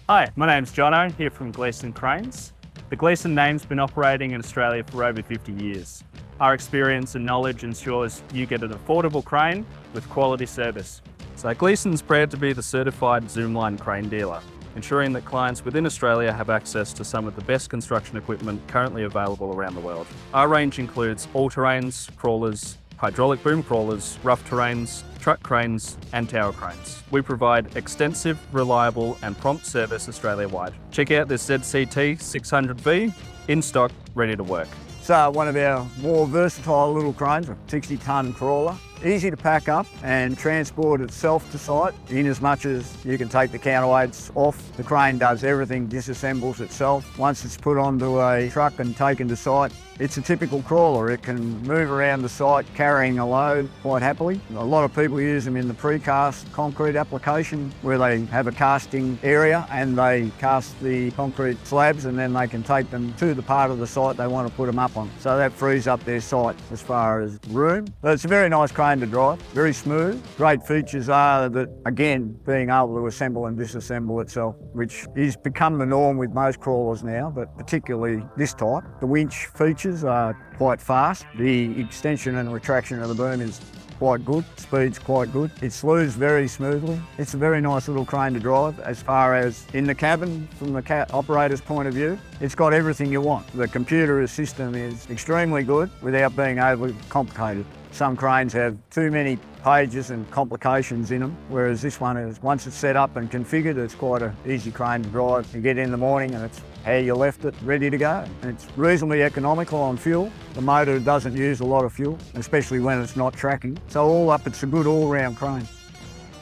Hi, my name's Jono, here from Gleason Cranes. The Gleason name's been operating in Australia for over 50 years. Our experience and knowledge ensures you get an affordable crane with quality service. So Gleason's proud to be the certified Zoomline crane dealer, ensuring that clients within Australia have access to some of the best construction equipment currently available around the world. Our range includes all-terrains, crawlers, hydraulic boom crawlers, rough terrains, truck cranes and tower cranes. We provide extensive, reliable and prompt service Australia-wide. Check out this ZCT600V in stock, ready to work. So one of our more versatile little cranes, a 60-tonne crawler. Easy to pack up and transport itself to site, in as much as you can take the counterweights off. The crane does everything, disassembles itself. Once it's put onto a truck and taken to site, it's a typical crawler. It can move around the site carrying a load quite happily. A lot of people use them in the precast concrete application where they have a casting area and they cast the concrete slabs and then they can take them to the part of the site they want to put them up on. So that frees up their site as far as room. But it's a very nice crane to drive, very smooth. Great features are that, again, being able to assemble and disassemble itself, which is become the norm with most crawlers now, but particularly this type. The winch features are quite fast. The extension and retraction of the boom is quite good, speed's quite good. It slews very smoothly. It's a very nice little crane to drive. As far as in the cabin, from the operator's point of view, it's got everything you want. The computer system is extremely good without being overly complicated. Some cranes have too many pages and complications in them, whereas this one is, once it's set up and configured, it's quite an easy crane to drive. You get in the morning and it's how you left it, ready to go. And it's reasonably economical on fuel. The motor doesn't use a lot of fuel, especially when it's not tracking. So all up, it's a good all-round crane.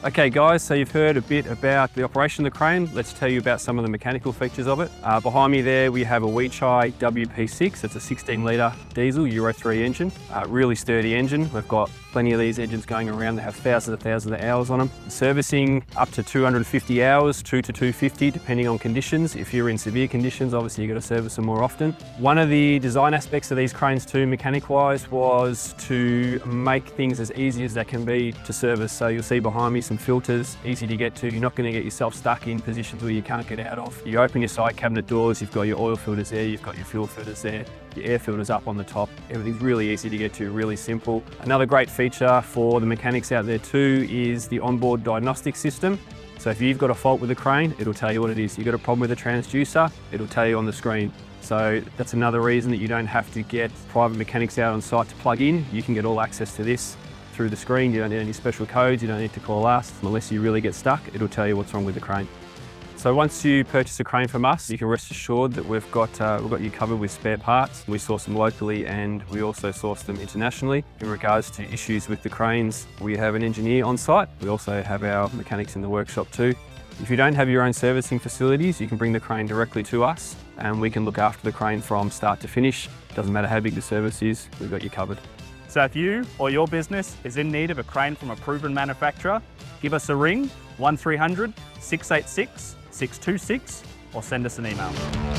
Okay guys, so you've heard a bit about the operation of the crane. Let's tell you about some of the mechanical features of it. Behind me there we have a Weichai WP6. It's a 16 litre diesel Euro 3 engine. Really sturdy engine. We've got plenty of these engines going around. They have thousands of hours on them. Servicing up to 250 hours, 2 to 250 depending on conditions. If you're in severe conditions, obviously you've got to service them more often. One of the design aspects of these cranes too, mechanic-wise, was to make things as easy as they can be to service. So you'll see behind me some filters, easy to get to. You're not going to get yourself stuck in positions where you can't get out of. You open your side cabinet doors, you've got your oil filters there, you've got your fuel filters there, your air filters up on the top. Everything's really easy to get to, really simple. Another great feature for the mechanics out there too is the onboard diagnostic system. So if you've got a fault with the crane, it'll tell you what it is. You've got a problem with the transducer, it'll tell you on the screen. So that's another reason that you don't have to get private mechanics out on site to plug in. You can get all access to this through the screen. You don't need any special codes, you don't need to call us. Unless you really get stuck, it'll tell you what's wrong with the crane. So once you purchase a crane from us, you can rest assured that we've got you covered with spare parts. We source them locally and we also source them internationally. In regards to issues with the cranes, we have an engineer on site. We also have our mechanics in the workshop too. If you don't have your own servicing facilities, you can bring the crane directly to us and we can look after the crane from start to finish. Doesn't matter how big the service is, we've got you covered. So if you or your business is in need of a crane from a proven manufacturer, give us a ring, 1300 686 626, or send us an email.